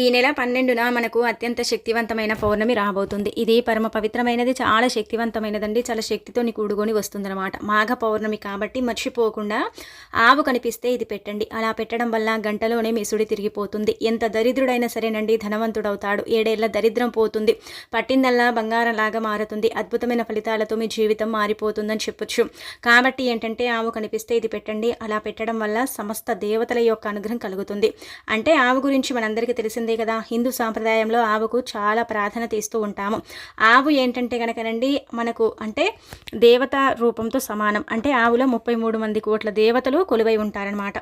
ఈ నెల 12న మనకు అత్యంత శక్తివంతమైన పౌర్ణమి రాబోతుంది. ఇది పరమ పవిత్రమైనది, చాలా శక్తివంతమైనదండి. చాలా శక్తితోని కూడుకొని వస్తుందన్నమాట. మాఘ పౌర్ణమి కాబట్టి మర్చిపోకుండా ఆవు కనిపిస్తే ఇది పెట్టండి. అలా పెట్టడం వల్ల గంటలోనే మీ సుడి తిరిగిపోతుంది. ఎంత దరిద్రుడైనా సరేనండి ధనవంతుడవుతాడు. 7 ఏళ్ల దరిద్రం పోతుంది. పట్టిందల్లా బంగారంలాగా మారుతుంది. అద్భుతమైన ఫలితాలతో మీ జీవితం మారిపోతుందని చెప్పొచ్చు. కాబట్టి ఏంటంటే ఆవు కనిపిస్తే ఇది పెట్టండి. అలా పెట్టడం వల్ల సమస్త దేవతల యొక్క అనుగ్రహం కలుగుతుంది. అంటే ఆవు గురించి మనందరికీ తెలిసింది కదా. హిందూ సాంప్రదాయంలో ఆవుకు చాలా ప్రాధాన్యత ఇస్తూ ఉంటాము. ఆవు ఏంటంటే కనుకనండి మనకు అంటే దేవత రూపంతో సమానం. అంటే ఆవులో 33 మంది కోట్ల దేవతలు కొలువై ఉంటారనమాట.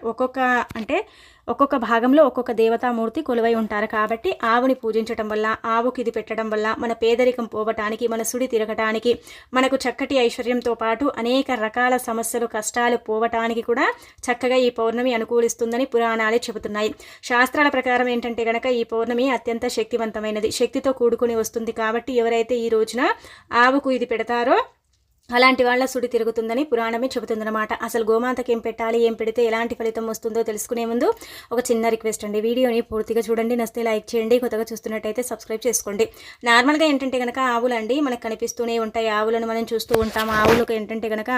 ఒక్కొక్క భాగంలో ఒక్కొక్క దేవతామూర్తి కొలువై ఉంటారు. కాబట్టి ఆవుని పూజించడం వల్ల, ఆవుకి ఇది పెట్టడం వల్ల మన పేదరికం పోవటానికి, మన సుడి తిరగటానికి, మనకు చక్కటి ఐశ్వర్యంతో పాటు అనేక రకాల సమస్యలు కష్టాలు పోవటానికి కూడా చక్కగా ఈ పౌర్ణమి అనుకూలిస్తుందని పురాణాలే చెబుతున్నాయి. శాస్త్రాల ప్రకారం ఏంటంటే కనుక ఈ పౌర్ణమి అత్యంత శక్తివంతమైనది, శక్తితో కూడుకుని వస్తుంది. కాబట్టి ఎవరైతే ఈ రోజున ఆవుకు ఇది పెడతారో అలాంటి వాళ్ళ సుడి తిరుగుతుందని పురాణమే చెబుతుందన్నమాట. అసలు గోమాతకి ఏం పెట్టాలి, ఏం పెడితే ఎలాంటి ఫలితం వస్తుందో తెలుసుకునే ముందు ఒక చిన్న రిక్వెస్ట్ అండి. వీడియోని పూర్తిగా చూడండి, నచ్చితే లైక్ చేయండి, కొత్తగా చూస్తున్నట్టయితే సబ్స్క్రైబ్ చేసుకోండి. నార్మల్గా ఏంటంటే కనుక ఆవులండి మనకు కనిపిస్తూనే ఉంటాయి. ఆవులను మనం చూస్తూ ఉంటాం. ఆవులకు ఏంటంటే కనుక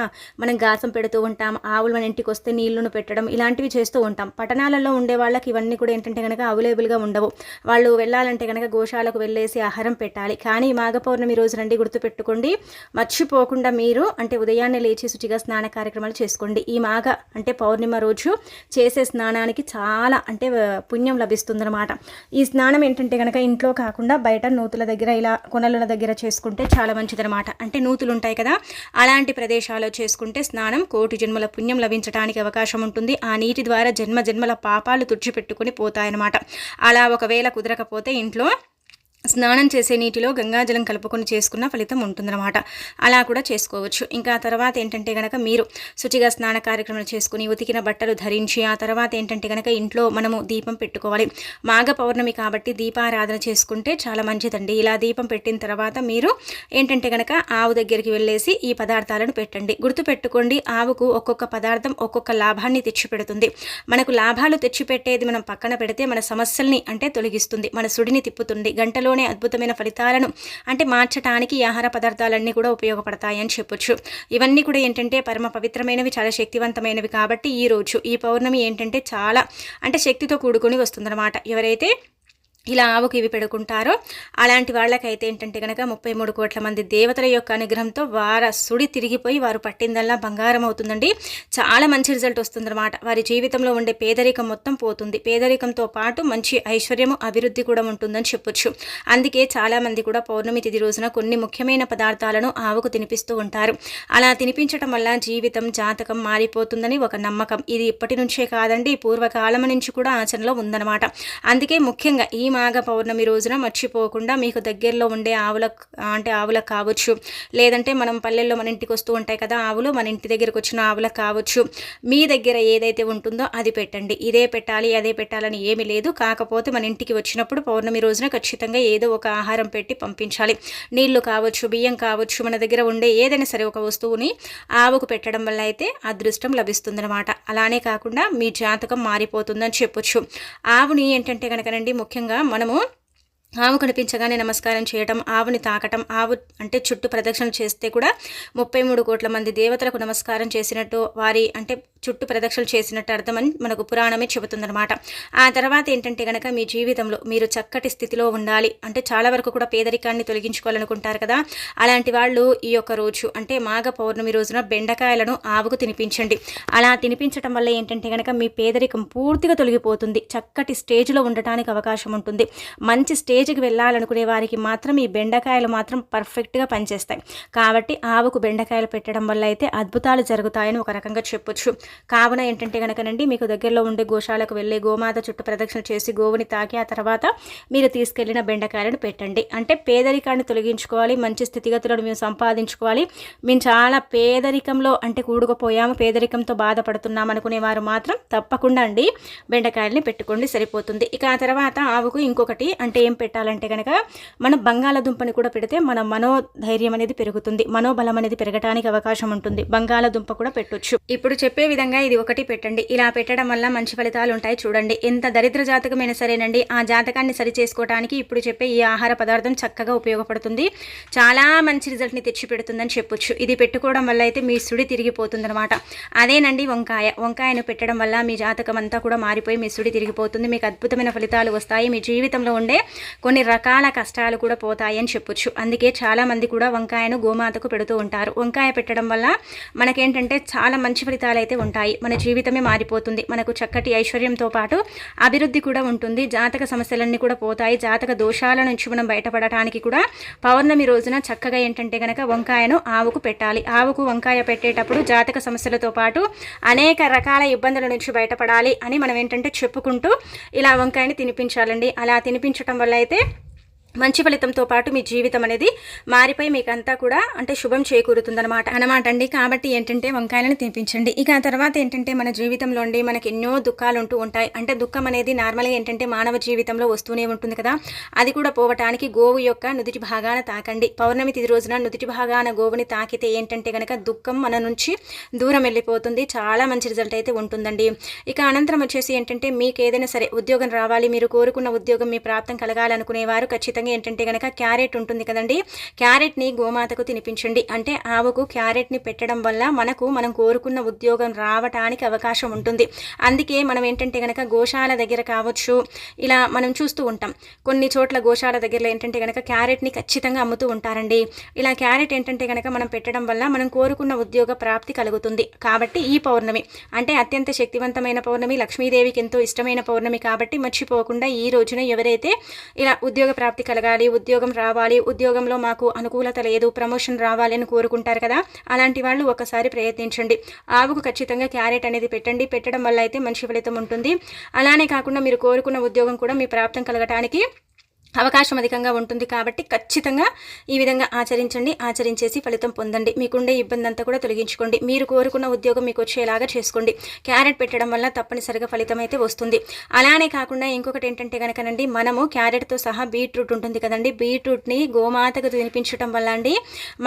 మనం గాసం పెడుతూ ఉంటాం. ఆవులు మన ఇంటికి వస్తే నీళ్లను పెట్టడం ఇలాంటివి చేస్తూ ఉంటాం. పట్టణాలలో ఉండే వాళ్ళకి ఇవన్నీ కూడా ఏంటంటే కనుక అవైలబుల్గా ఉండవు. వాళ్ళు వెళ్ళాలంటే కనుక గోశాలకు వెళ్ళేసి ఆహారం పెట్టాలి. కానీ మాఘ పౌర్ణమి రోజు రండి, గుర్తుపెట్టుకోండి, మర్చిపోకుండా మీరు అంటే ఉదయాన్నే లేచి శుచిగా స్నాన కార్యక్రమాలు చేసుకోండి. ఈ మాఘ అంటే పౌర్ణిమ రోజు చేసే స్నానానికి చాలా అంటే పుణ్యం లభిస్తుందన్నమాట. ఈ స్నానం ఏంటంటే కనుక ఇంట్లో కాకుండా బయట నూతుల దగ్గర, ఇలా కొనల దగ్గర చేసుకుంటే చాలా మంచిదన్నమాట. అంటే నూతులు ఉంటాయి కదా, అలాంటి ప్రదేశాల్లో చేసుకుంటే స్నానం కోటి జన్మల పుణ్యం లభించడానికి అవకాశం ఉంటుంది. ఆ నీటి ద్వారా జన్మల పాపాలు తుడిచిపెట్టుకుని పోతాయన్నమాట. అలా ఒకవేళ కుదరకపోతే ఇంట్లో స్నానం చేసే నీటిలో గంగాజలం కలుపుకొని చేసుకున్న ఫలితం ఉంటుందన్నమాట. అలా కూడా చేసుకోవచ్చు. ఇంకా తర్వాత ఏంటంటే కనుక మీరు శుచిగా స్నాన కార్యక్రమాలు చేసుకుని ఉతికిన బట్టలు ధరించి ఆ తర్వాత ఏంటంటే కనుక ఇంట్లో మనము దీపం పెట్టుకోవాలి. మాఘ పౌర్ణమి కాబట్టి దీపారాధన చేసుకుంటే చాలా మంచిదండి. ఇలా దీపం పెట్టిన తర్వాత మీరు ఏంటంటే కనుక ఆవు దగ్గరికి వెళ్ళేసి ఈ పదార్థాలను పెట్టండి. గుర్తుపెట్టుకోండి, ఆవుకు ఒక్కొక్క పదార్థం ఒక్కొక్క లాభాన్ని తెచ్చిపెడుతుంది. మనకు లాభాలు తెచ్చిపెట్టేది మనం పక్కన పెడితే మన సమస్యల్ని అంటే తొలగిస్తుంది, మన సుడిని తిప్పుతుంది. గంటలో అద్భుతమైన ఫలితాలను అంటే మార్చడానికి ఈ ఆహార పదార్థాలన్నీ కూడా ఉపయోగపడతాయి అని చెప్పొచ్చు. ఇవన్నీ కూడా ఏంటంటే పరమ పవిత్రమైనవి, చాలా శక్తివంతమైనవి. కాబట్టి ఈ రోజు ఈ పౌర్ణమి ఏంటంటే చాలా అంటే శక్తితో కూడుకొని వస్తుందన్నమాట. ఎవరైతే ఇలా ఆవుకి ఇవి పెడుకుంటారో అలాంటి వాళ్ళకైతే ఏంటంటే కనుక 33 కోట్ల మంది దేవతల యొక్క అనుగ్రహంతో వారి సుడి తిరిగిపోయి వారు పట్టిందల్లా బంగారం అవుతుందండి. చాలా మంచి రిజల్ట్ వస్తుందన్నమాట. వారి జీవితంలో ఉండే పేదరికం మొత్తం పోతుంది. పేదరికంతో పాటు మంచి ఐశ్వర్యము, అభివృద్ధి కూడా ఉంటుందని చెప్పొచ్చు. అందుకే చాలామంది కూడా పౌర్ణమి తిథి రోజున కొన్ని ముఖ్యమైన పదార్థాలను ఆవుకు తినిపిస్తూ ఉంటారు. అలా తినిపించడం వల్ల జీవితం, జాతకం మారిపోతుందని ఒక నమ్మకం. ఇది ఇప్పటి నుంచే కాదండి, పూర్వకాలం నుంచి కూడా ఆచరణలో ఉందన్నమాట. అందుకే ముఖ్యంగా ఈ మాఘ పౌర్ణమి రోజున మర్చిపోకుండా మీకు దగ్గరలో ఉండే ఆవులకు కావచ్చు, లేదంటే మనం పల్లెల్లో మన ఇంటికి వస్తూ ఉంటాయి కదా ఆవులు, మన ఇంటి దగ్గరకు వచ్చిన ఆవులకు కావచ్చు, మీ దగ్గర ఏదైతే ఉంటుందో అది పెట్టండి. ఇదే పెట్టాలి అదే పెట్టాలని ఏమీ లేదు. కాకపోతే మన ఇంటికి వచ్చినప్పుడు పౌర్ణమి రోజున ఖచ్చితంగా ఏదో ఒక ఆహారం పెట్టి పంపించాలి. నీళ్లు కావచ్చు, బియ్యం కావచ్చు, మన దగ్గర ఉండే ఏదైనా సరే ఒక వస్తువుని ఆవుకు పెట్టడం వల్ల అయితే అదృష్టం లభిస్తుందన్నమాట. అలానే కాకుండా మీ జాతకం మారిపోతుందని చెప్పొచ్చు. ఆవుని ఏంటంటే కనుకనండి ముఖ్యంగా మనము ఆవు కనిపించగానే నమస్కారం చేయటం, ఆవుని తాకటం, ఆవు అంటే చుట్టూ ప్రదక్షిణలు చేస్తే కూడా 33 కోట్ల మంది దేవతలకు నమస్కారం చేసినట్టు, వారి అంటే చుట్టూ ప్రదక్షిణలు చేసినట్టు అర్థమని మనకు పురాణమే చెబుతుందన్నమాట. ఆ తర్వాత ఏంటంటే కనుక మీ జీవితంలో మీరు చక్కటి స్థితిలో ఉండాలి అంటే చాలా వరకు కూడా పేదరికాన్ని తొలగించుకోవాలనుకుంటారు కదా, అలాంటి వాళ్ళు ఈ యొక్క రోజు అంటే మాఘ పౌర్ణమి రోజున బెండకాయలను ఆవుకు తినిపించండి. అలా తినిపించడం వల్ల ఏంటంటే కనుక మీ పేదరికం పూర్తిగా తొలగిపోతుంది. చక్కటి స్టేజ్లో ఉండటానికి అవకాశం ఉంటుంది. మంచి స్టేజ్కి వెళ్ళాలనుకునే వారికి మాత్రం ఈ బెండకాయలు మాత్రం పర్ఫెక్ట్గా పనిచేస్తాయి. కాబట్టి ఆవుకు బెండకాయలు పెట్టడం వల్ల అయితే అద్భుతాలు జరుగుతాయని ఒక రకంగా చెప్పొచ్చు. కావున ఏంటంటే కనుకనండి మీకు దగ్గరలో ఉండే గోశాలకు వెళ్ళి గోమాత చుట్టూ ప్రదక్షిణ చేసి గోవుని తాకి ఆ తర్వాత మీరు తీసుకెళ్లిన బెండకాయలను పెట్టండి. అంటే పేదరికాన్ని తొలగించుకోవాలి, మంచి స్థితిగతులను మేము సంపాదించుకోవాలి, మేము చాలా పేదరికంలో అంటే కూడుకుపోయాము, పేదరికంతో బాధపడుతున్నాం అనుకునే వారు మాత్రం తప్పకుండా అండి బెండకాయలని పెట్టుకోండి, సరిపోతుంది. ఇక ఆ తర్వాత ఆవుకు ఇంకొకటి అంటే ఏం పెట్టాలంటే కనుక మనం బంగాళదుంపని కూడా పెడితే మన మనోధైర్యం అనేది పెరుగుతుంది, మనోబలం అనేది పెరగడానికి అవకాశం ఉంటుంది. బంగాళదుంప కూడా పెట్టొచ్చు. ఇప్పుడు చెప్పే విధంగా ఖచ్చితంగా ఇది ఒకటి పెట్టండి. ఇలా పెట్టడం వల్ల మంచి ఫలితాలు ఉంటాయి. చూడండి, ఎంత దరిద్ర జాతకమైనా సరేనండి, ఆ జాతకాన్ని సరి చేసుకోవడానికి ఇప్పుడు చెప్పే ఈ ఆహార పదార్థం చక్కగా ఉపయోగపడుతుంది. చాలా మంచి రిజల్ట్ని తెచ్చిపెడుతుందని చెప్పొచ్చు. ఇది పెట్టుకోవడం వల్ల అయితే మీ సుడి తిరిగిపోతుందన్నమాట. అదేనండి వంకాయను పెట్టడం వల్ల మీ జాతకం అంతా కూడా మారిపోయి మీ సుడి తిరిగిపోతుంది. మీకు అద్భుతమైన ఫలితాలు వస్తాయి. మీ జీవితంలో ఉండే కొన్ని రకాల కష్టాలు కూడా పోతాయి అని చెప్పొచ్చు. అందుకే చాలామంది కూడా వంకాయను గోమాతకు పెడుతూ ఉంటారు. వంకాయ పెట్టడం వల్ల మనకేంటంటే చాలా మంచి ఫలితాలు అయితే ఉంటాయి. మన జీవితమే మారిపోతుంది. మనకు చక్కటి ఐశ్వర్యంతో పాటు అభివృద్ధి కూడా ఉంటుంది. జాతక సమస్యలన్నీ కూడా పోతాయి. జాతక దోషాల నుంచి మనం బయటపడటానికి కూడా పౌర్ణమి రోజున చక్కగా ఏంటంటే కనుక వంకాయను ఆవుకు పెట్టాలి. ఆవుకు వంకాయ పెట్టేటప్పుడు జాతక సమస్యలతో పాటు అనేక రకాల ఇబ్బందుల నుంచి బయటపడాలి అని మనం ఏంటంటే చెప్పుకుంటూ ఇలా వంకాయని తినిపించాలండి. అలా తినిపించడం వల్ల అయితే మంచి ఫలితంతో పాటు మీ జీవితం అనేది మారిపోయి మీకంతా కూడా అంటే శుభం చేకూరుతుందన్నమాట అండి. కాబట్టి ఏంటంటే వంకాయలను తినిపించండి. ఇక ఆ తర్వాత ఏంటంటే మన జీవితంలో ఉండి మనకి ఎన్నో దుఃఖాలు ఉంటూ ఉంటాయి. అంటే దుఃఖం అనేది నార్మల్గా ఏంటంటే మానవ జీవితంలో వస్తూనే ఉంటుంది కదా. అది కూడా పోవటానికి గోవు యొక్క నుదుటి భాగాన తాకండి. పౌర్ణమి తిథి రోజున నుదుటి భాగాన గోవుని తాకితే ఏంటంటే కనుక దుఃఖం మన నుంచి దూరం వెళ్ళిపోతుంది. చాలా మంచి రిజల్ట్ అయితే ఉంటుందండి. ఇక అనంతరం వచ్చేసి ఏంటంటే మీకు ఏదైనా సరే ఉద్యోగం రావాలి, మీరు కోరుకున్న ఉద్యోగం మీ ప్రాప్తం కలగాలనుకునేవారు ఖచ్చితంగా ఏంటంటే కనుక క్యారెట్ ఉంటుంది కదండి, క్యారెట్ని గోమాతకు తినిపించండి. అంటే ఆవుకు క్యారెట్ని పెట్టడం వల్ల మనం కోరుకున్న ఉద్యోగం రావటానికి అవకాశం ఉంటుంది. అందుకే మనం ఏంటంటే కనుక గోశాల దగ్గర కావచ్చు, ఇలా మనం చూస్తూ ఉంటాం. కొన్ని చోట్ల గోశాల దగ్గరలో ఏంటంటే కనుక క్యారెట్ని ఖచ్చితంగా అమ్ముతూ ఉంటారండి. ఇలా క్యారెట్ ఏంటంటే కనుక మనం పెట్టడం వల్ల మనం కోరుకున్న ఉద్యోగ ప్రాప్తి కలుగుతుంది. కాబట్టి ఈ పౌర్ణమి అంటే అత్యంత శక్తివంతమైన పౌర్ణమి, లక్ష్మీదేవికి ఎంతో ఇష్టమైన పౌర్ణమి. కాబట్టి మర్చిపోకుండా ఈ రోజున ఎవరైతే ఇలా ఉద్యోగ ప్రాప్తి కలగాలి, ఉద్యోగం రావాలి, ఉద్యోగంలో మాకు అనుకూలత లేదు, ప్రమోషన్ రావాలి అని కోరుకుంటారు కదా, అలాంటి వాళ్ళు ఒకసారి ప్రయత్నించండి. ఆవుకు ఖచ్చితంగా క్యారెట్ అనేది పెట్టండి. పెట్టడం వల్ల అయితే మంచి ఫలితం ఉంటుంది. అలానే కాకుండా మీరు కోరుకున్న ఉద్యోగం కూడా మీ ప్రాప్తం కలగటానికి అవకాశం అధికంగా ఉంటుంది. కాబట్టి ఖచ్చితంగా ఈ విధంగా ఆచరించేసి ఫలితం పొందండి. మీకుండే ఇబ్బంది అంతా కూడా తొలగించుకోండి. మీరు కోరుకున్న ఉద్యోగం మీకు వచ్చేలాగా చేసుకోండి. క్యారెట్ పెట్టడం వల్ల తప్పనిసరిగా ఫలితం అయితే వస్తుంది. అలానే కాకుండా ఇంకొకటి ఏంటంటే కనుకనండి, మనము క్యారెట్తో సహా బీట్రూట్ ఉంటుంది కదండి, బీట్రూట్ని గోమాతకు తినిపించడం వల్ల అండి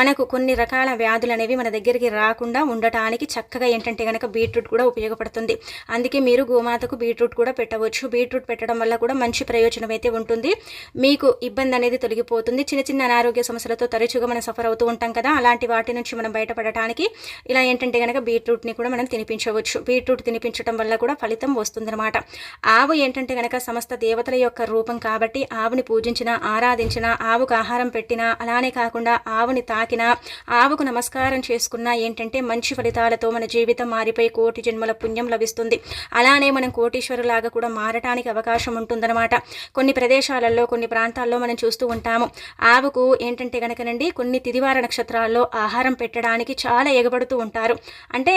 మనకు కొన్ని రకాల వ్యాధులు అనేవి మన దగ్గరికి రాకుండా ఉండటానికి చక్కగా ఏంటంటే కనుక బీట్రూట్ కూడా ఉపయోగపడుతుంది. అందుకే మీరు గోమాతకు బీట్రూట్ కూడా పెట్టవచ్చు. బీట్రూట్ పెట్టడం వల్ల కూడా మంచి ప్రయోజనం అయితే ఉంటుంది. మీకు ఇబ్బంది అనేది తొలగిపోతుంది. చిన్న చిన్న అనారోగ్య సమస్యలతో తరచుగా మనం సఫర్ అవుతూ ఉంటాం కదా, అలాంటి వాటి నుంచి మనం బయటపడటానికి ఇలా ఏంటంటే కనుక బీట్రూట్ని కూడా మనం తినిపించవచ్చు. బీట్రూట్ తినిపించడం వల్ల కూడా ఫలితం వస్తుందన్నమాట. ఆవు ఏంటంటే కనుక సమస్త దేవతల యొక్క రూపం కాబట్టి ఆవుని పూజించిన, ఆరాధించిన, ఆవుకు ఆహారం పెట్టినా, అలానే కాకుండా ఆవుని తాకినా, ఆవుకు నమస్కారం చేసుకున్నా ఏంటంటే మంచి ఫలితాలతో మన జీవితం మారిపోయి కోటి జన్మల పుణ్యం లభిస్తుంది. అలానే మనం కోటీశ్వరులాగా కూడా మారటానికి అవకాశం ఉంటుందన్నమాట. కొన్ని ప్రదేశాలలో కొన్ని ప్రాంతాల్లో మనం చూస్తూ ఉంటాము. ఆవుకు ఏంటంటే కనుకనండి కొన్ని తిదివార నక్షత్రాల్లో ఆహారం పెట్టడానికి చాలా ఎగబడుతూ ఉంటారు. అంటే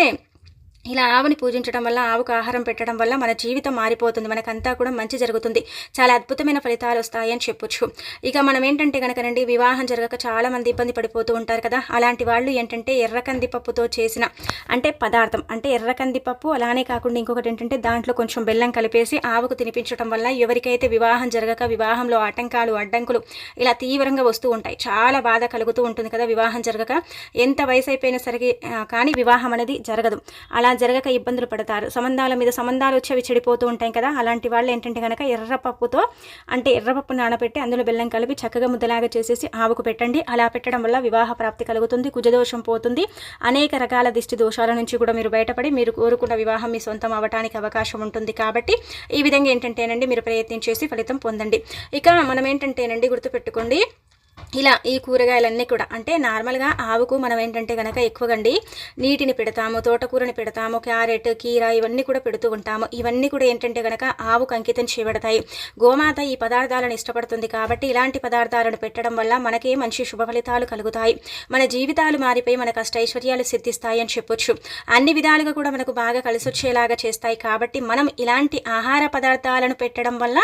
ఇలా ఆవుని పూజించడం వల్ల, ఆవుకు ఆహారం పెట్టడం వల్ల మన జీవితం మారిపోతుంది. మనకంతా కూడా మంచి జరుగుతుంది. చాలా అద్భుతమైన ఫలితాలు వస్తాయని చెప్పొచ్చు. ఇక మనం ఏంటంటే కనుకనండి వివాహం జరగక చాలా మంది ఇబ్బంది పడిపోతూ ఉంటారు కదా, అలాంటి వాళ్ళు ఏంటంటే ఎర్ర కందిపప్పుతో చేసిన అంటే పదార్థం అంటే ఎర్ర కందిపప్పు, అలానే కాకుండా ఇంకొకటి ఏంటంటే దాంట్లో కొంచెం బెల్లం కలిపేసి ఆవుకు తినిపించడం వల్ల ఎవరికైతే వివాహం జరగక వివాహంలో ఆటంకాలు, అడ్డంకులు ఇలా తీవ్రంగా వస్తూ ఉంటాయి, చాలా బాధ కలుగుతూ ఉంటుంది కదా వివాహం జరగక. ఎంత వయసు అయిపోయినా సరే కానీ వివాహం అనేది జరగదు. అలా జరగక ఇబ్బందులు పడతారు. సంబంధాల మీద సంబంధాలు వచ్చి అవి చెడిపోతూ ఉంటాయి కదా, అలాంటి వాళ్ళు ఏంటంటే కనుక ఎర్రపప్పుతో అంటే ఎర్రపప్పు నానబెట్టి అందులో బెల్లం కలిపి చక్కగా ముద్దలాగా చేసేసి ఆవుకు పెట్టండి. అలా పెట్టడం వల్ల వివాహ ప్రాప్తి కలుగుతుంది, కుజదోషం పోతుంది, అనేక రకాల దిష్టి దోషాల నుంచి కూడా మీరు బయటపడి మీరు కోరుకున్న వివాహం మీ సొంతం అవ్వడానికి అవకాశం ఉంటుంది. కాబట్టి ఈ విధంగా ఏంటంటేనండి మీరు ప్రయత్నించేసి ఫలితం పొందండి. ఇక మనం ఏంటంటేనండి గుర్తుపెట్టుకోండి, ఇలా ఈ కూరగాయలన్నీ కూడా అంటే నార్మల్గా ఆవుకు మనం ఏంటంటే కనుక ఎక్కువగండి నీటిని పెడతాము, తోటకూరని పెడతాము, క్యారెట్, కీర ఇవన్నీ కూడా పెడుతూ ఉంటాము. ఇవన్నీ కూడా ఏంటంటే కనుక ఆవుకు అంకితం చేయబడతాయి. గోమాత ఈ పదార్థాలను ఇష్టపడుతుంది కాబట్టి ఇలాంటి పదార్థాలను పెట్టడం వల్ల మనకే మంచి శుభ ఫలితాలు కలుగుతాయి. మన జీవితాలు మారిపోయి మన కష్టైశ్వర్యాలు సిద్ధిస్తాయి అని చెప్పొచ్చు. అన్ని విధాలుగా కూడా మనకు బాగా కలిసి వచ్చేలాగా చేస్తాయి. కాబట్టి మనం ఇలాంటి ఆహార పదార్థాలను పెట్టడం వల్ల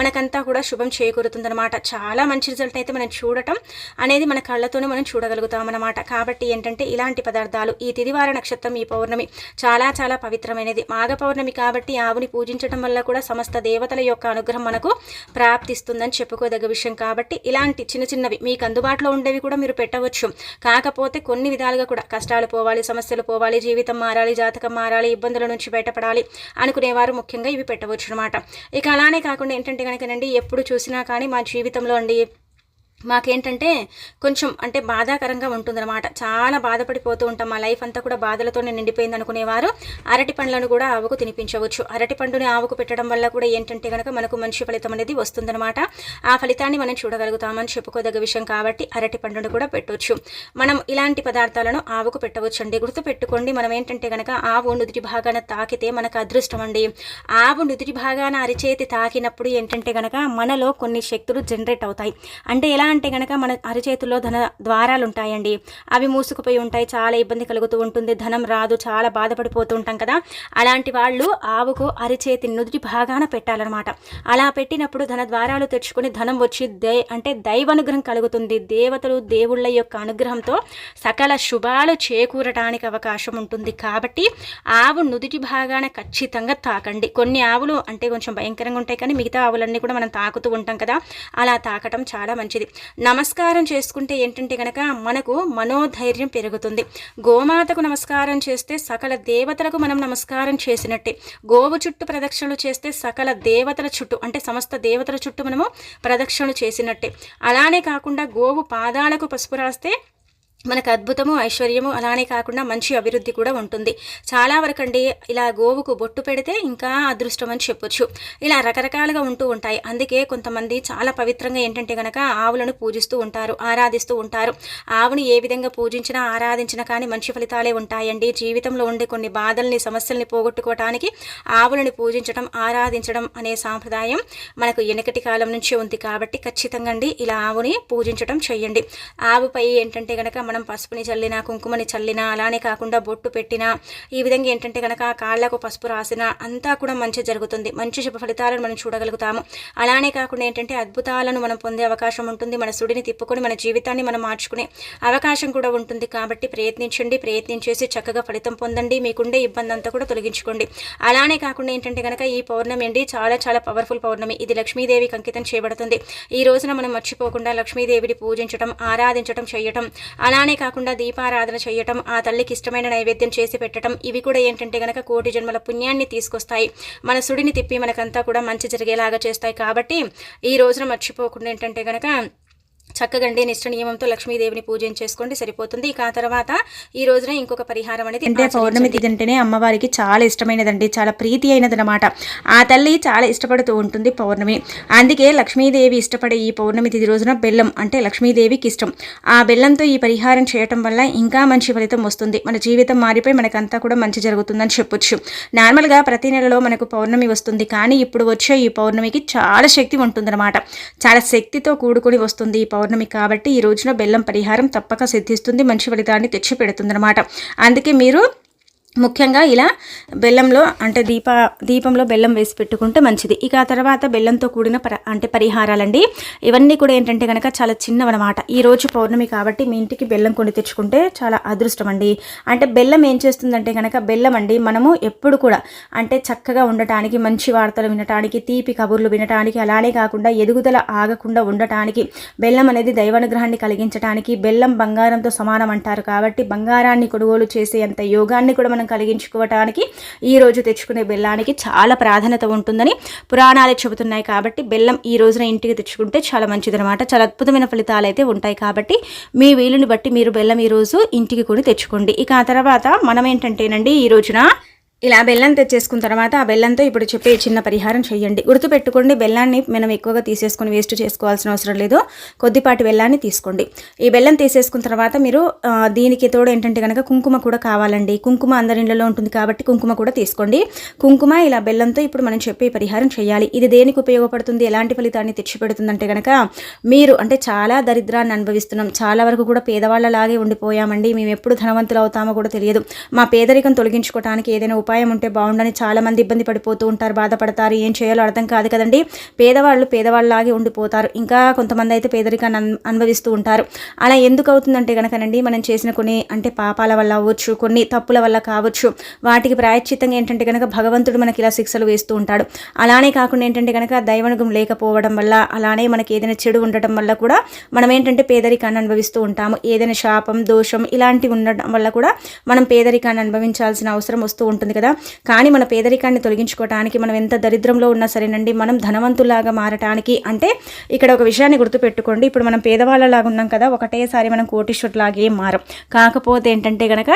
మనకంతా కూడా శుభం చేకూరుతుందన్నమాట. చాలా మంచి రిజల్ట్ అయితే మనం చూడటం రావటం అనేది మన కళ్ళతోనే మనం చూడగలుగుతాం అన్నమాట. కాబట్టి ఏంటంటే ఇలాంటి పదార్థాలు ఈ తిదివార నక్షత్రం ఈ పౌర్ణమి చాలా చాలా పవిత్రమైనది. మాఘ పౌర్ణమి కాబట్టి ఆవుని పూజించడం వల్ల కూడా సమస్త దేవతల యొక్క అనుగ్రహం మనకు ప్రాప్తిస్తుందని చెప్పుకోదగ్గ విషయం. కాబట్టి ఇలాంటి చిన్న చిన్నవి మీకు అందుబాటులో ఉండేవి కూడా మీరు పెట్టవచ్చు. కాకపోతే కొన్ని విధాలుగా కూడా కష్టాలు పోవాలి, సమస్యలు పోవాలి, జీవితం మారాలి, జాతకం మారాలి, ఇబ్బందుల నుంచి బయటపడాలి అనుకునేవారు ముఖ్యంగా ఇవి పెట్టవచ్చు అనమాట. ఇక అలానే కాకుండా ఏంటంటే కనుకనండి ఎప్పుడు చూసినా కానీ మా జీవితంలో అండి మాకేంటంటే కొంచెం అంటే బాధాకరంగా ఉంటుందన్నమాట. చాలా బాధపడిపోతూ ఉంటాం. మా లైఫ్ అంతా కూడా బాధలతోనే నిండిపోయింది అనుకునేవారు అరటి పండ్లను కూడా ఆవుకు తినిపించవచ్చు. అరటి పండుని ఆవుకు పెట్టడం వల్ల కూడా ఏంటంటే కనుక మనకు మంచి ఫలితం అనేది వస్తుందన్నమాట. ఆ ఫలితాన్ని మనం చూడగలుగుతామని చెప్పుకోదగ్గ విషయం. కాబట్టి అరటి పండును కూడా పెట్టవచ్చు. మనం ఇలాంటి పదార్థాలను ఆవుకు పెట్టవచ్చు అండి. గుర్తుపెట్టుకోండి, మనం ఏంటంటే కనుక ఆవు నుదుటి భాగాన తాకితే మనకు అదృష్టం అండి. ఆవు నుదుటి భాగాన అరిచేతి తాకినప్పుడు ఏంటంటే కనుక మనలో కొన్ని శక్తులు జనరేట్ అవుతాయి. అంటే ఎలా అంటే కనుక మన అరిచేతుల్లో ధన ద్వారాలు ఉంటాయండి, అవి మూసుకుపోయి ఉంటాయి, చాలా ఇబ్బంది కలుగుతూ ఉంటుంది, ధనం రాదు, చాలా బాధపడిపోతూ ఉంటాం కదా. అలాంటి వాళ్ళు ఆవుకు అరిచేతి నుదుటి భాగాన పెట్టాలన్నమాట. అలా పెట్టినప్పుడు ధన ద్వారాలు తెచ్చుకొని ధనం వచ్చి అంటే దైవానుగ్రహం కలుగుతుంది. దేవతలు దేవుళ్ళ యొక్క అనుగ్రహంతో సకల శుభాలు చేకూరటానికి అవకాశం ఉంటుంది. కాబట్టి ఆవు నుదుటి భాగాన ఖచ్చితంగా తాకండి. కొన్ని ఆవులు అంటే కొంచెం భయంకరంగా ఉంటాయి, కానీ మిగతా ఆవులన్నీ కూడా మనం తాకుతూ ఉంటాం కదా, అలా తాకటం చాలా మంచిది. నమస్కారం చేసుకుంటే ఏంటంటే కనుక మనకు మనోధైర్యం పెరుగుతుంది. గోమాతకు నమస్కారం చేస్తే సకల దేవతలకు మనం నమస్కారం చేసినట్టే. గోవు చుట్టూ ప్రదక్షిణలు చేస్తే సకల దేవతల చుట్టూ అంటే సమస్త దేవతల చుట్టూ మనము ప్రదక్షిణలు చేసినట్టే. అలానే కాకుండా గోవు పాదాలకు పసుపు రాస్తే మనకు అద్భుతము, ఐశ్వర్యము, అలానే కాకుండా మంచి అభివృద్ధి కూడా ఉంటుంది. చాలా వరకు అండి ఇలా గోవుకు బొట్టు పెడితే ఇంకా అదృష్టం అని చెప్పొచ్చు. ఇలా రకరకాలుగా ఉంటూ ఉంటాయి. అందుకే కొంతమంది చాలా పవిత్రంగా ఏంటంటే కనుక ఆవులను పూజిస్తూ ఉంటారు, ఆరాధిస్తూ ఉంటారు. ఆవుని ఏ విధంగా పూజించినా ఆరాధించినా కానీ మంచి ఫలితాలే ఉంటాయండి. జీవితంలో ఉండే కొన్ని బాధల్ని, సమస్యల్ని పోగొట్టుకోవటానికి ఆవులను పూజించడం, ఆరాధించడం అనే సాంప్రదాయం మనకు వెనకటి కాలం నుంచి ఉంది. కాబట్టి ఖచ్చితంగా అండి ఇలా ఆవుని పూజించడం చేయండి. ఆవుపై ఏంటంటే కనుక మనం పసుపుని చల్లినా, కుంకుమని చల్లినా, అలానే కాకుండా బొట్టు పెట్టినా, ఈ విధంగా ఏంటంటే కనుక కాళ్ళకు పసుపు రాసినా అంతా కూడా మంచి జరుగుతుంది. మంచి శుభ ఫలితాలను మనం చూడగలుగుతాము. అలానే కాకుండా ఏంటంటే అద్భుతాలను మనం పొందే అవకాశం ఉంటుంది. మన సుడిని తిప్పుకొని మన జీవితాన్ని మనం మార్చుకునే అవకాశం కూడా ఉంటుంది. కాబట్టి ప్రయత్నించండి, ప్రయత్నించేసి చక్కగా ఫలితం పొందండి. మీకుండే ఇబ్బంది అంతా కూడా తొలగించుకోండి. అలానే కాకుండా ఏంటంటే కనుక ఈ పౌర్ణమి అండి చాలా చాలా పవర్ఫుల్ పౌర్ణమి. ఇది లక్ష్మీదేవికి అంకితం చేయబడుతుంది. ఈ రోజున మనం మర్చిపోకుండా లక్ష్మీదేవిని పూజించడం, ఆరాధించడం చేయటం, అలానే కాకుండా దీపారాధన చేయటం, ఆ తల్లికి ఇష్టమైన నైవేద్యం చేసి పెట్టడం, ఇవి కూడా ఏంటంటే కనుక కోటి జన్మల పుణ్యాన్ని తీసుకొస్తాయి. మన సుడిని తిప్పి మనకంతా కూడా మంచి జరిగేలాగా చేస్తాయి. కాబట్టి ఈ రోజున మర్చిపోకుండా ఏంటంటే కనుక చక్కగా నిష్ట నియమంతో లక్ష్మీదేవిని పూజించేసుకోండి, సరిపోతుంది. ఇక ఆ తర్వాత ఈ రోజున ఇంకొక పరిహారం అనేది అంటే పౌర్ణమి తిథి అంటేనే అమ్మవారికి చాలా ఇష్టమైనదండి, చాలా ప్రీతి అయినది అనమాట. ఆ తల్లి చాలా ఇష్టపడుతూ ఉంటుంది పౌర్ణమి. అందుకే లక్ష్మీదేవి ఇష్టపడే ఈ పౌర్ణమి తిథి రోజున బెల్లం అంటే లక్ష్మీదేవికి ఇష్టం. ఆ బెల్లంతో ఈ పరిహారం చేయటం వల్ల ఇంకా మంచి ఫలితం వస్తుంది. మన జీవితం మారిపోయి మనకంతా కూడా మంచి జరుగుతుందని చెప్పొచ్చు. నార్మల్గా ప్రతి నెలలో మనకు పౌర్ణమి వస్తుంది, కానీ ఇప్పుడు వచ్చే ఈ పౌర్ణమికి చాలా శక్తి ఉంటుందన్నమాట. చాలా శక్తితో కూడుకొని వస్తుంది ఈ పౌర్ణమి. కాబట్టి ఈ రోజున బెల్లం పరిహారం తప్పక సిద్ధిస్తుంది, మంచి ఫలితాన్ని తెచ్చి పెడుతుందన్నమాట. అందుకే మీరు ముఖ్యంగా ఇలా బెల్లంలో అంటే దీపంలో బెల్లం వేసి పెట్టుకుంటే మంచిది. ఇక ఆ తర్వాత బెల్లంతో కూడిన పరిహారాలండి. ఇవన్నీ కూడా ఏంటంటే కనుక చాలా చిన్నవన్నమాట. ఈరోజు పౌర్ణమి కాబట్టి మీ ఇంటికి బెల్లం కొని తెచ్చుకుంటే చాలా అదృష్టం అండి. అంటే బెల్లం ఏం చేస్తుందంటే కనుక బెల్లం అండి మనము ఎప్పుడు కూడా అంటే చక్కగా ఉండటానికి, మంచి వార్తలు వినటానికి, తీపి కబుర్లు వినటానికి, అలానే కాకుండా ఎదుగుదల ఆగకుండా ఉండటానికి, బెల్లం అనేది దైవానుగ్రహాన్ని కలిగించడానికి, బెల్లం బంగారంతో సమానం అంటారు. కాబట్టి బంగారాన్ని కొనుగోలు చేసే అంత యోగాన్ని కూడా కలిగించుకోవటానికి ఈ రోజు తెచ్చుకునే బెల్లానికి చాలా ప్రాధాన్యత ఉంటుందని పురాణాలు చెబుతున్నాయి. కాబట్టి బెల్లం ఈ రోజున ఇంటికి తెచ్చుకుంటే చాలా మంచిదన్నమాట. చాలా అద్భుతమైన ఫలితాలు అయితే ఉంటాయి. కాబట్టి మీ వీలుని బట్టి మీరు బెల్లం ఈ రోజు ఇంటికి కొని తెచ్చుకోండి. ఇక ఆ తర్వాత మనం ఏంటంటేనండి ఈ రోజున ఇలా బెల్లం తెచ్చేసుకున్న తర్వాత ఆ బెల్లంతో ఇప్పుడు చెప్పే చిన్న పరిహారం చేయండి. గుర్తుపెట్టుకోండి, బెల్లాన్ని మనం ఎక్కువగా తీసేసుకొని వేస్ట్ చేసుకోవాల్సిన అవసరం లేదు. కొద్దిపాటి బెల్లాన్ని తీసుకోండి. ఈ బెల్లం తీసేసుకున్న తర్వాత మీరు దీనికి తోడు ఏంటంటే కనుక కుంకుమ కూడా కావాలండి. కుంకుమ అందరి ఇళ్లలో ఉంటుంది కాబట్టి కుంకుమ కూడా తీసుకోండి. కుంకుమ ఇలా బెల్లంతో ఇప్పుడు మనం చెప్పే పరిహారం చేయాలి. ఇది దేనికి ఉపయోగపడుతుంది, ఎలాంటి ఫలితాన్ని తెచ్చిపెడుతుందంటే కనుక మీరు అంటే చాలా దరిద్రాన్ని అనుభవిస్తున్నాం, చాలా వరకు కూడా పేదవాళ్ళలాగే ఉండిపోయామండి, మేము ఎప్పుడు ధనవంతులు అవుతామో కూడా తెలియదు, మా పేదరికం తొలగించుకోవడానికి ఏదైనా ఉపాయం ఉంటే బాగుండని చాలామంది ఇబ్బంది పడిపోతూ ఉంటారు, బాధపడతారు, ఏం చేయాలో అర్థం కాదు కదండి. పేదవాళ్ళు పేదవాళ్ళలాగే ఉండిపోతారు, ఇంకా కొంతమంది అయితే పేదరికాన్ని అనుభవిస్తూ ఉంటారు. అలా ఎందుకు అవుతుందంటే కనుకనండి, మనం చేసిన కొన్ని అంటే పాపాల వల్ల అవ్వచ్చు, కొన్ని తప్పుల వల్ల కావచ్చు. వాటికి ప్రాయశ్చిత్తంగా ఏంటంటే కనుక భగవంతుడు మనకి ఇలా శిక్షలు వేస్తూ ఉంటాడు. అలానే కాకుండా ఏంటంటే కనుక దైవనుగం లేకపోవడం వల్ల, అలానే మనకి ఏదైనా చెడు ఉండటం వల్ల కూడా మనం ఏంటంటే పేదరికాన్ని అనుభవిస్తూ ఉంటాము. ఏదైనా శాపం దోషం ఇలాంటివి ఉండడం వల్ల కూడా మనం పేదరికాన్ని అనుభవించాల్సిన అవసరం వస్తూ ఉంటుంది కదా. కానీ మన పేదరికాన్ని తొలగించుకోవడానికి, మనం ఎంత దరిద్రంలో ఉన్నా సరేనండి, మనం ధనవంతులాగా మారటానికి అంటే ఇక్కడ ఒక విషయాన్ని గుర్తుపెట్టుకోండి. ఇప్పుడు మనం పేదవాళ్ళలాగా ఉన్నాం కదా, ఒకటేసారి మనం కోటీశ్వరులాగే మారం. కాకపోతే ఏంటంటే కనుక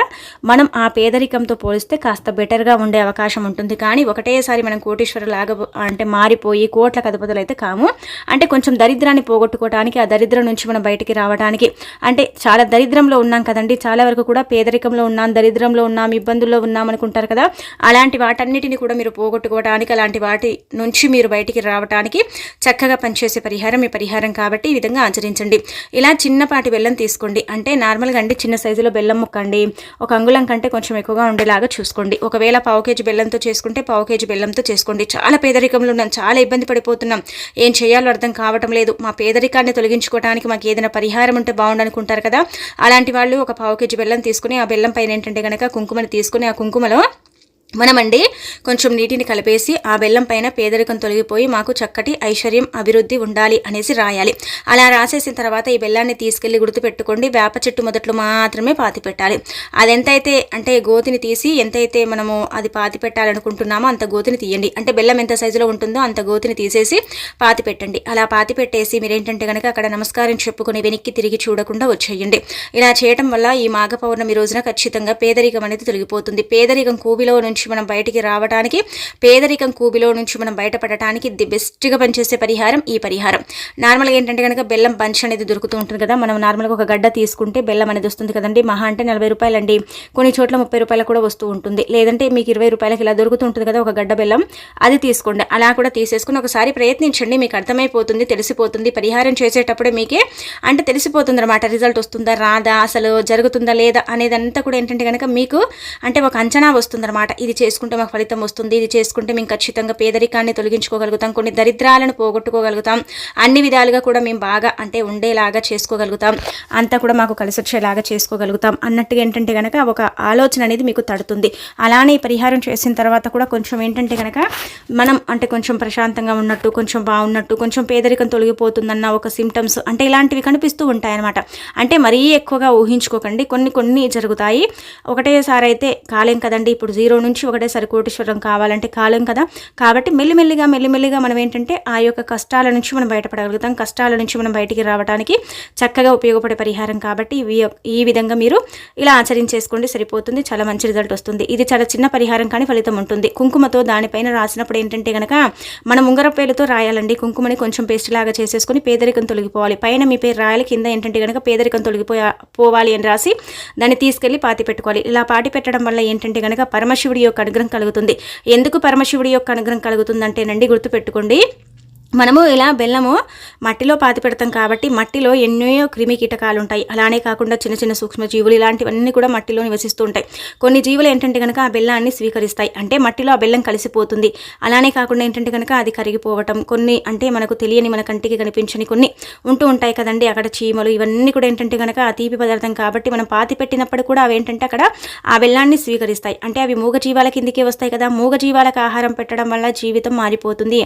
మనం ఆ పేదరికంతో పోలిస్తే కాస్త బెటర్గా ఉండే అవకాశం ఉంటుంది. కానీ ఒకటేసారి మనం కోటీశ్వరులాగా అంటే మారిపోయి కోట్ల అధిపతులు అయితే కాము. అంటే కొంచెం దరిద్రాన్ని పోగొట్టుకోవడానికి, ఆ దరిద్రం నుంచి మనం బయటికి రావడానికి, అంటే చాలా దరిద్రంలో ఉన్నాం కదండి, చాలా వరకు కూడా పేదరికంలో ఉన్నాం, దరిద్రంలో ఉన్నాం, ఇబ్బందుల్లో ఉన్నాం అనుకుంటారు కదా. అలాంటి వాటన్నిటిని కూడా మీరు పోగొట్టుకోవడానికి, అలాంటి వాటి నుంచి మీరు బయటికి రావడానికి చక్కగా పనిచేసే పరిహారం ఈ పరిహారం కాబట్టి ఈ విధంగా ఆచరించండి. ఇలా చిన్నపాటి బెల్లం తీసుకోండి. అంటే నార్మల్గా అండి చిన్న సైజులో బెల్లం ముక్కండి. ఒక అంగుళం కంటే కొంచెం ఎక్కువగా ఉండేలాగా చూసుకోండి. ఒకవేళ పావు కేజీ బెల్లంతో చేసుకుంటే పావు కేజీ బెల్లంతో చేసుకోండి. చాలా పేదరికంలో ఉన్నాం, చాలా ఇబ్బంది పడిపోతున్నాం, ఏం చేయాలో అర్థం కావటం లేదు, మా పేదరికాన్ని తొలగించుకోవడానికి మాకు ఏదైనా పరిహారం ఉంటే బాగుండనుకుంటారు కదా. అలాంటి వాళ్ళు ఒక పావు కేజీ బెల్లం తీసుకుని, ఆ బెల్లం పైన ఏంటంటే కనుక కుంకుమని తీసుకుని, ఆ కుంకుమలో మనమండి కొంచెం నీటిని కలిపేసి ఆ బెల్లం పైన పేదరికం తొలగిపోయి మాకు చక్కటి ఐశ్వర్యం అభివృద్ధి ఉండాలి అనేసి రాయాలి. అలా రాసేసిన తర్వాత ఈ బెల్లాన్ని తీసుకెళ్లి గుర్తుపెట్టుకోండి, వేప చెట్టు మొదట్లో మాత్రమే పాతి పెట్టాలి. అది ఎంతైతే అంటే గోతిని తీసి ఎంతైతే మనము అది పాతి పెట్టాలనుకుంటున్నామో అంత గోతిని తీయండి. అంటే బెల్లం ఎంత సైజులో ఉంటుందో అంత గోతిని తీసేసి పాతి పెట్టండి. అలా పాతి పెట్టేసి మీరేంటంటే కనుక అక్కడ నమస్కారం చెప్పుకొని వెనక్కి తిరిగి చూడకుండా వచ్చేయండి. ఇలా చేయడం వల్ల ఈ మాఘ పౌర్ణమి రోజున ఖచ్చితంగా పేదరికం అనేది తొలగిపోతుంది. పేదరికం కూబిలో నుంచి మనం బయటికి రావడానికి, పేదరికం కూబిలో నుంచి మనం బయటపడటానికి ది బెస్ట్గా పనిచేసే పరిహారం ఈ పరిహారం. నార్మల్గా ఏంటంటే కనుక బెల్లం బంచ్ అనేది దొరుకుతూ ఉంటుంది కదా, మనం నార్మల్గా ఒక గడ్డ తీసుకుంటే బెల్లం అనేది వస్తుంది కదండి. మహా అంటే 40 రూపాయలు అండి, కొన్ని చోట్ల 30 రూపాయలు కూడా వస్తూ ఉంటుంది. లేదంటే మీకు 20 రూపాయలకి ఇలా దొరుకుతూ ఉంటుంది కదా ఒక గడ్డ బెల్లం, అది తీసుకోండి. అలా కూడా తీసేసుకుని ఒకసారి ప్రయత్నించండి, మీకు అర్థమైపోతుంది, తెలిసిపోతుంది. పరిహారం చేసేటప్పుడే మీకే అంటే తెలిసిపోతుంది అనమాట, రిజల్ట్ వస్తుందా రాదా, అసలు జరుగుతుందా లేదా అనేదంతా కూడా ఏంటంటే కనుక మీకు అంటే ఒక అంచనా వస్తుందన్నమాట. ఇది చేసుకుంటే మాకు ఫలితం వస్తుంది, ఇది చేసుకుంటే మేము ఖచ్చితంగా పేదరికాన్ని తొలగించుకోగలుగుతాం, కొన్ని దరిద్రాలను పోగొట్టుకోగలుగుతాం, అన్ని విధాలుగా కూడా మేము బాగా అంటే ఉండేలాగా చేసుకోగలుగుతాం, అంతా కూడా మాకు కలిసి వచ్చేలాగా చేసుకోగలుగుతాం అన్నట్టుగా ఏంటంటే కనుక ఒక ఆలోచన అనేది మీకు తడుతుంది. అలానే పరిహారం చేసిన తర్వాత కూడా కొంచెం ఏంటంటే కనుక మనం అంటే కొంచెం ప్రశాంతంగా ఉన్నట్టు, కొంచెం బాగున్నట్టు, కొంచెం పేదరికం తొలగిపోతుందన్న ఒక సిమ్టమ్స్ అంటే ఇలాంటివి కనిపిస్తూ ఉంటాయన్నమాట. అంటే మరీ ఎక్కువగా ఊహించుకోకండి, కొన్ని జరుగుతాయి. ఒకటేసారి అయితే కాలేం కదండి, ఇప్పుడు 0 నుంచి ఒకటేసారి కోటీశ్వరం కావాలంటే కాలేం కదా. కాబట్టి మెల్లిమెల్లిగా మనం ఏంటంటే ఆ యొక్క కష్టాల నుంచి మనం బయటపడగలుగుతాం. కష్టాల నుంచి మనం బయటికి రావడానికి చక్కగా ఉపయోగపడే పరిహారం కాబట్టి ఈ విధంగా మీరు ఇలా ఆచరించేసుకోండి, సరిపోతుంది, చాలా మంచి రిజల్ట్ వస్తుంది. ఇది చాలా చిన్న పరిహారం కానీ ఫలితం ఉంటుంది. కుంకుమతో దానిపైన రాసినప్పుడు ఏంటంటే కనుక మనం ఉంగరపేలతో రాయాలండి. కుంకుమని కొంచెం పేస్ట్ లాగా చేసేసుకొని పేదరికం తొలగిపోవాలి, పైన మీ పేరు రాయాలి, కింద ఏంటంటే కనుక పేదరికం పోవాలి అని రాసి దాన్ని తీసుకెళ్లి పాతి పెట్టుకోవాలి. ఇలా పాతి పెట్టడం వల్ల ఏంటంటే కనుక పరమశివుడి యొక్క అనుగ్రహం కలుగుతుంది. ఎందుకు పరమశివుడి యొక్క అనుగ్రహం కలుగుతుందంటేనండి గుర్తుపెట్టుకోండి, మనము ఇలా బెల్లము మట్టిలో పాతి పెడతాం కాబట్టి మట్టిలో ఎన్నో క్రిమి కీటకాలు ఉంటాయి. అలానే కాకుండా చిన్న చిన్న సూక్ష్మజీవులు ఇలాంటివన్నీ కూడా మట్టిలో నివసిస్తూ ఉంటాయి. కొన్ని జీవులు ఏంటంటే కనుక ఆ బెల్లాన్ని స్వీకరిస్తాయి, అంటే మట్టిలో ఆ బెల్లం కలిసిపోతుంది. అలానే కాకుండా ఏంటంటే కనుక అది కరిగిపోవటం, కొన్ని అంటే మనకు తెలియని మన కంటికి కనిపించని కొన్ని ఉంటూ ఉంటాయి కదండి, అక్కడ చీమలు ఇవన్నీ కూడా ఏంటంటే కనుక ఆ తీపి పదార్థం కాబట్టి మనం పాతి పెట్టినప్పుడు కూడా అవి ఏంటంటే అక్కడ ఆ బెల్లాన్ని స్వీకరిస్తాయి. అంటే అవి మూగజీవాల కిందికే వస్తాయి కదా. మూగజీవాలకు ఆహారం పెట్టడం వల్ల జీవితం మారిపోతుంది,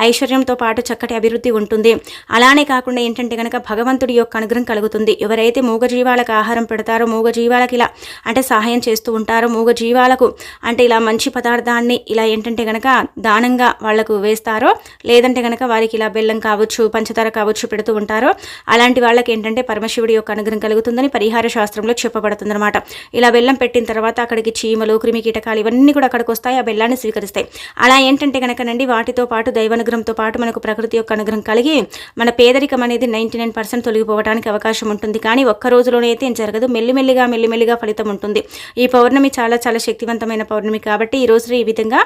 ఐశ్వర్యంతో పాటు చక్కటి అభివృద్ధి ఉంటుంది. అలానే కాకుండా ఏంటంటే కనుక భగవంతుడి యొక్క అనుగ్రహం కలుగుతుంది. ఎవరైతే మూగజీవాలకు ఆహారం పెడతారో, మూగజీవాలకు ఇలా అంటే సహాయం చేస్తూ ఉంటారో, మూగజీవాలకు అంటే ఇలా మంచి పదార్థాన్ని ఇలా ఏంటంటే కనుక దానంగా వాళ్లకు వేస్తారో, లేదంటే కనుక వారికి ఇలా బెల్లం కావచ్చు, పంచదార కావచ్చు పెడుతూ ఉంటారో, అలాంటి వాళ్ళకి ఏంటంటే పరమశివుడి యొక్క అనుగ్రహం కలుగుతుందని పరిహార శాస్త్రంలో చెప్పబడుతుంది అనమాట. ఇలా బెల్లం పెట్టిన తర్వాత అక్కడికి చీమలు, క్రిమి కీటకాలు ఇవన్నీ కూడా అక్కడికి వస్తాయి, ఆ బెల్లాన్ని స్వీకరిస్తాయి. అలా ఏంటంటే కనుకనండి వాటితో పాటు దైవానుగ్రహంతో పాటు మనకు ప్రకృతి యొక్క అనుగ్రహం కలిగి మన పేదరికం అనేది 99% తొలగిపోవడానికి అవకాశం ఉంటుంది. కానీ ఒక్క రోజులోనే అయితే ఏం జరగదు, మెల్లిమెల్లిగా ఫలితం ఉంటుంది. ఈ పౌర్ణమి చాలా చాలా శక్తివంతమైన పౌర్ణమి కాబట్టి ఈ రోజు ఈ విధంగా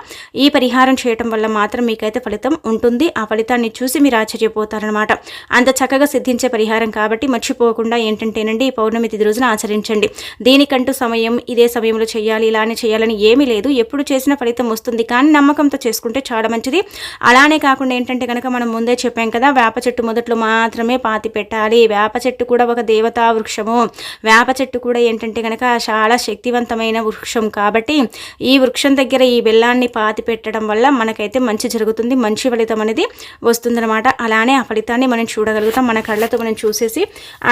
ఈ పరిహారం చేయటం వల్ల మాత్రం మీకైతే ఫలితం ఉంటుంది. ఆ ఫలితాన్ని చూసి మీరు ఆశ్చర్యపోతారనమాట. అంత చక్కగా సిద్ధించే పరిహారం కాబట్టి మర్చిపోకుండా ఏంటంటేనండి ఈ పౌర్ణమి తిథి రోజున ఆచరించండి. దీనికంటూ సమయం ఇదే సమయంలో చేయాలి, ఇలానే చేయాలని ఏమీ లేదు. ఎప్పుడు చేసిన ఫలితం వస్తుంది, కానీ నమ్మకంతో చేసుకుంటే చాలా మంచిది. అలానే కాకుండా ఏంటంటే కనుక మనం ముందే చెప్పాం కదా, వేప చెట్టు మొదట్లో మాత్రమే పాతి పెట్టాలి. వేప చెట్టు కూడా ఒక దేవతా వృక్షము. వేప చెట్టు కూడా ఏంటంటే కనుక చాలా శక్తివంతమైన వృక్షం కాబట్టి ఈ వృక్షం దగ్గర ఈ బెల్లాన్ని పాతి పెట్టడం వల్ల మనకైతే మంచి జరుగుతుంది, మంచి ఫలితం అనేది వస్తుందన్నమాట. అలానే ఆ ఫలితాన్ని మనం చూడగలుగుతాం, మన కళ్ళతో మనం చూసేసి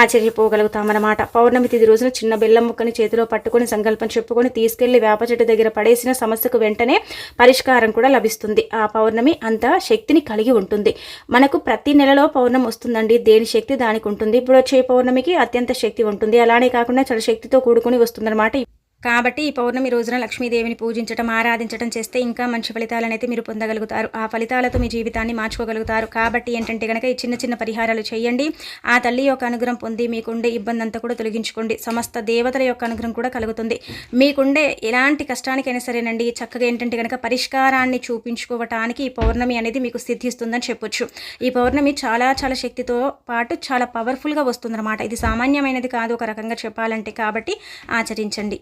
ఆశ్చర్యపోగలుగుతాం అన్నమాట. పౌర్ణమి తిథి రోజున చిన్న బెల్లం ముక్కని చేతిలో పట్టుకొని సంకల్పం చెప్పుకొని తీసుకెళ్లి వేప చెట్టు దగ్గర పడేసిన సమస్యకు వెంటనే పరిష్కారం కూడా లభిస్తుంది. ఆ పౌర్ణమి అంత శక్తిని కలిగి ఉంటుంది. మనకు ప్రతి నెలలో పౌర్ణమి వస్తుందండి, దేని శక్తి దానికి ఉంటుంది. ఇప్పుడు వచ్చే పౌర్ణమికి అత్యంత శక్తి ఉంటుంది, అలానే కాకుండా చాలా శక్తితో కూడుకొని వస్తుందన్నమాట. కాబట్టి ఈ పౌర్ణమి రోజున లక్ష్మీదేవిని పూజించడం, ఆరాధించడం చేస్తే ఇంకా మంచి ఫలితాలనైతే మీరు పొందగలుగుతారు. ఆ ఫలితాలతో మీ జీవితాన్ని మార్చుకోగలుగుతారు. కాబట్టి ఏంటంటే కనుక ఈ చిన్న చిన్న పరిహారాలు చేయండి. ఆ తల్లి యొక్క అనుగ్రహం పొంది మీకుండే ఇబ్బంది అంతా కూడా తొలగించుకోండి. సమస్త దేవతల యొక్క అనుగ్రహం కూడా కలుగుతుంది. మీకుండే ఎలాంటి కష్టానికైనా సరేనండి చక్కగా ఏంటంటే కనుక పరిష్కారాన్ని చూపించుకోవటానికి ఈ పౌర్ణమి అనేది మీకు సిద్ధిస్తుందని చెప్పొచ్చు. ఈ పౌర్ణమి చాలా చాలా శక్తితో పాటు చాలా పవర్ఫుల్గా వస్తుందన్నమాట. ఇది సామాన్యమైనది కాదు ఒక రకంగా చెప్పాలంటే. కాబట్టి ఆచరించండి.